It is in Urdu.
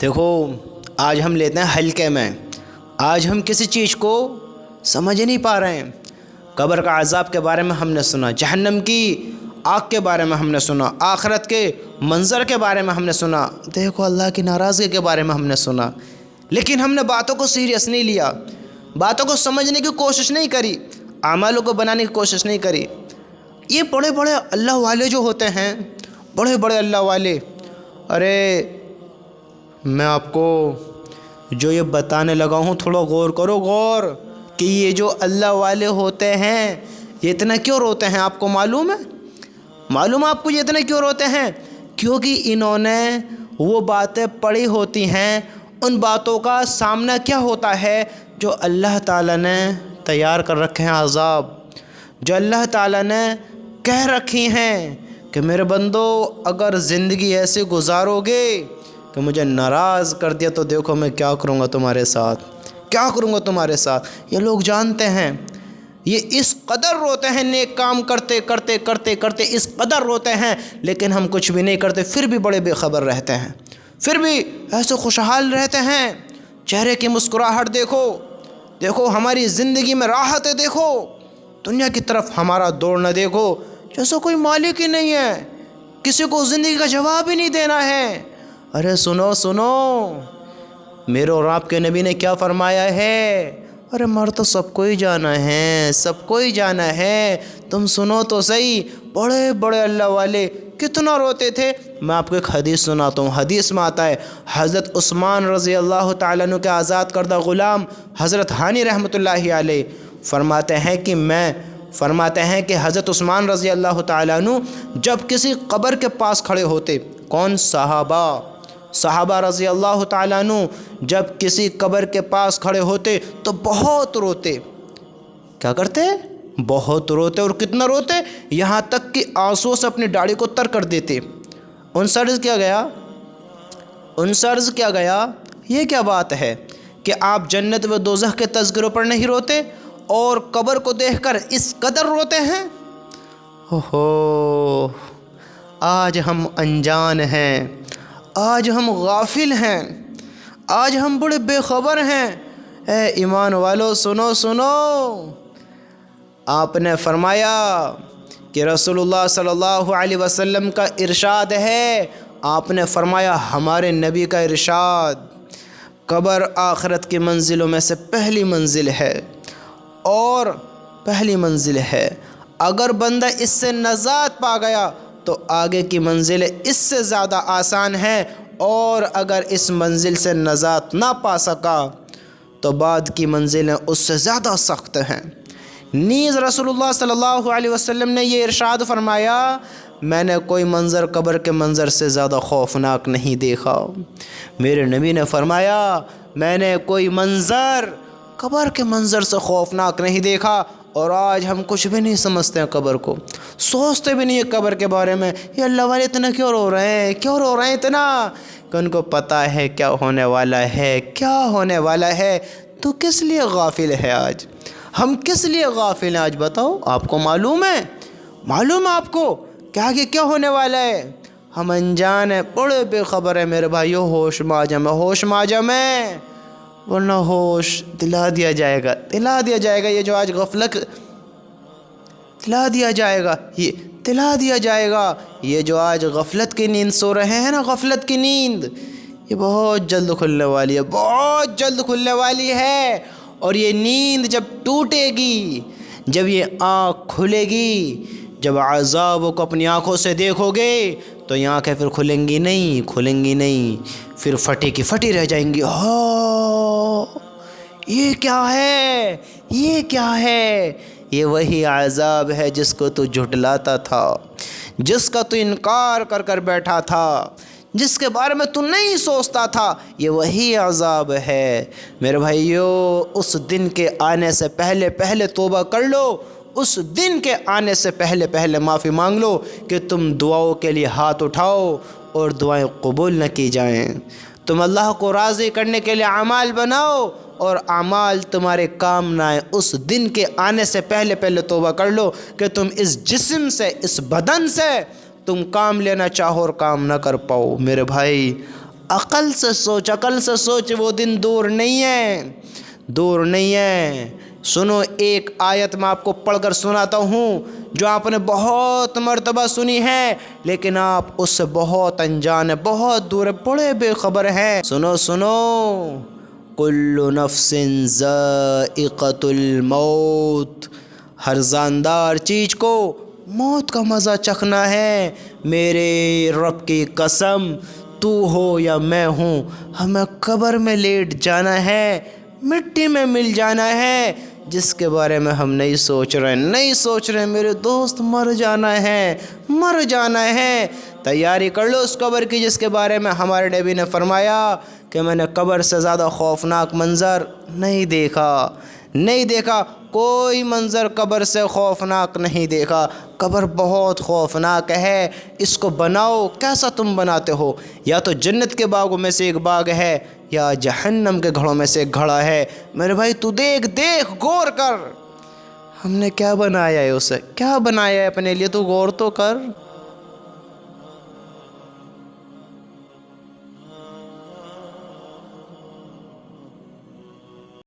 دیکھو آج ہم لیتے ہیں ہلکے میں، آج ہم کسی چیز کو سمجھ نہیں پا رہے ہیں۔ قبر کا عذاب کے بارے میں ہم نے سنا، جہنم کی آگ کے بارے میں ہم نے سنا، آخرت کے منظر کے بارے میں ہم نے سنا، دیکھو اللہ کی ناراضگی کے بارے میں ہم نے سنا، لیکن ہم نے باتوں کو سیریس نہیں لیا، باتوں کو سمجھنے کی کوشش نہیں کری، اعمالوں کو بنانے کی کوشش نہیں کری۔ یہ بڑے بڑے اللہ والے جو ہوتے ہیں، بڑے بڑے اللہ والے، ارے میں آپ کو جو یہ بتانے لگا ہوں تھوڑا غور کرو، غور کہ یہ جو اللہ والے ہوتے ہیں یہ اتنا کیوں روتے ہیں، آپ کو معلوم ہے؟ معلوم ہے آپ کو یہ اتنے کیوں روتے ہیں؟ کیونکہ انہوں نے وہ باتیں پڑھی ہوتی ہیں، ان باتوں کا سامنا کیا ہوتا ہے جو اللہ تعالیٰ نے تیار کر رکھے ہیں عذاب، جو اللہ تعالیٰ نے کہہ رکھی ہیں کہ میرے بندو اگر زندگی ایسے گزارو گے کہ مجھے ناراض کر دیا تو دیکھو میں کیا کروں گا تمہارے ساتھ، کیا کروں گا تمہارے ساتھ۔ یہ لوگ جانتے ہیں، یہ اس قدر روتے ہیں، نیک کام کرتے کرتے کرتے کرتے اس قدر روتے ہیں، لیکن ہم کچھ بھی نہیں کرتے پھر بھی بڑے بے خبر رہتے ہیں، پھر بھی ایسے خوشحال رہتے ہیں۔ چہرے کی مسکراہٹ دیکھو، دیکھو ہماری زندگی میں راحتیں دیکھو، دنیا کی طرف ہمارا دوڑنا دیکھو جیسا کوئی مالک ہی نہیں ہے، کسی کو زندگی کا جواب ہی نہیں دینا ہے۔ ارے سنو سنو، میرے اور آپ کے نبی نے کیا فرمایا ہے؟ ارے مر تو سب کو ہی جانا ہے، سب کو ہی جانا ہے، تم سنو تو صحیح۔ بڑے بڑے اللہ والے کتنا روتے تھے، میں آپ کو ایک حدیث سناتا ہوں۔ حدیث میں آتا ہے حضرت عثمان رضی اللہ تعالیٰ عنہ کے آزاد کردہ غلام حضرت ہانی رحمۃ اللہ علیہ فرماتے ہیں کہ حضرت عثمان رضی اللہ تعالیٰ عنہ جب کسی قبر کے پاس کھڑے ہوتے، کون؟ صحابہ رضی اللہ تعالیٰ عنہ جب کسی قبر کے پاس کھڑے ہوتے تو بہت روتے۔ کیا کرتے؟ بہت روتے، اور کتنا روتے؟ یہاں تک کہ آنسوں سے اپنی داڑھی کو تر کر دیتے۔ ان سے عرض کیا گیا یہ کیا بات ہے کہ آپ جنت و دوزخ کے تذکروں پر نہیں روتے اور قبر کو دیکھ کر اس قدر روتے ہیں؟ اوہو، آج ہم انجان ہیں، آج ہم غافل ہیں، آج ہم بڑے بے خبر ہیں۔ اے ایمان والو سنو سنو، آپ نے فرمایا کہ رسول اللہ صلی اللہ علیہ وسلم کا ارشاد ہے، آپ نے فرمایا ہمارے نبی کا ارشاد، قبر آخرت کی منزلوں میں سے پہلی منزل ہے اور پہلی منزل ہے، اگر بندہ اس سے نجات پا گیا تو آگے کی منزلیں اس سے زیادہ آسان ہے، اور اگر اس منزل سے نجات نہ پا سکا تو بعد کی منزلیں اس سے زیادہ سخت ہیں۔ نیز رسول اللہ صلی اللہ علیہ وسلم نے یہ ارشاد فرمایا، میں نے کوئی منظر قبر کے منظر سے زیادہ خوفناک نہیں دیکھا۔ میرے نبی نے فرمایا میں نے کوئی منظر قبر کے منظر سے خوفناک نہیں دیکھا، اور آج ہم کچھ بھی نہیں سمجھتے ہیں قبر کو، سوچتے بھی نہیں ہیں قبر کے بارے میں۔ یہ اللہ والے اتنا کیوں رو رہے ہیں، کیوں رو رہے ہیں اتنا؟ کہ ان کو پتہ ہے کیا ہونے والا ہے، کیا ہونے والا ہے۔ تو کس لیے غافل ہے آج؟ ہم کس لیے غافل ہیں آج بتاؤ؟ آپ کو معلوم ہے؟ معلوم ہے آپ کو کہ آگے کیا ہونے والا ہے؟ ہم انجان ہیں، بڑے بے خبر ہیں میرے بھائیو، ہوش میں آ جائیں، ہوش میں آ جائیں، ورنہ ہوش دلا دیا جائے گا، دلا دیا جائے گا۔ یہ جو آج غفلت دلا دیا جائے گا، یہ دلا دیا جائے گا، یہ جو آج غفلت کی نیند سو رہے ہیں نا، غفلت کی نیند، یہ بہت جلد کھلنے والی ہے، بہت جلد کھلنے والی ہے۔ اور یہ نیند جب ٹوٹے گی، جب یہ آنکھ کھلے گی، جب عذابوں کو اپنی آنکھوں سے دیکھو گے تو یہ آنکھیں پھر کھلیں گی نہیں، پھر پھٹی کی پھٹی رہ جائیں گی۔ ہاں یہ کیا ہے، یہ کیا ہے؟ یہ وہی عذاب ہے جس کو تو جھٹلاتا تھا، جس کا تو انکار کر کر بیٹھا تھا، جس کے بارے میں تو نہیں سوچتا تھا، یہ وہی عذاب ہے۔ میرے بھائیو، اس دن کے آنے سے پہلے پہلے توبہ کر لو، اس دن کے آنے سے پہلے پہلے معافی مانگ لو کہ تم دعاؤں کے لیے ہاتھ اٹھاؤ اور دعائیں قبول نہ کی جائیں۔ تم اللہ کو راضی کرنے کے لیے اعمال بناؤ اور اعمال تمہارے کام نہ آئے۔ اس دن کے آنے سے پہلے پہلے توبہ کر لو کہ تم اس جسم سے، اس بدن سے تم کام لینا چاہو اور کام نہ کر پاؤ۔ میرے بھائی، عقل سے سوچ، وہ دن دور نہیں ہے، دور نہیں ہے۔ سنو ایک آیت میں آپ کو پڑھ کر سناتا ہوں جو آپ نے بہت مرتبہ سنی ہے، لیکن آپ اس سے بہت انجان ہیں، بہت دور ہے، بڑے بے خبر ہیں۔ سنو کل نفس ذائقۃ الموت، ہر جاندار چیز کو موت کا مزہ چکھنا ہے۔ میرے رب کی قسم، تو ہو یا میں ہوں، ہمیں قبر میں لیٹ جانا ہے، مٹی میں مل جانا ہے، جس کے بارے میں ہم نہیں سوچ رہے میرے دوست، مر جانا ہے۔ تیاری کر لو اس قبر کی جس کے بارے میں ہمارے نبی نے فرمایا کہ میں نے قبر سے زیادہ خوفناک منظر نہیں دیکھا، کوئی منظر قبر سے خوفناک نہیں دیکھا۔ قبر بہت خوفناک ہے، اس کو بناؤ کیسا تم بناتے ہو، یا تو جنت کے باغوں میں سے ایک باغ ہے یا جہنم کے گھڑوں میں سے ایک گھڑا ہے۔ میرے بھائی تو دیکھ غور کر، ہم نے کیا بنایا ہے، اسے کیا بنایا ہے اپنے لیے، تو غور تو کر۔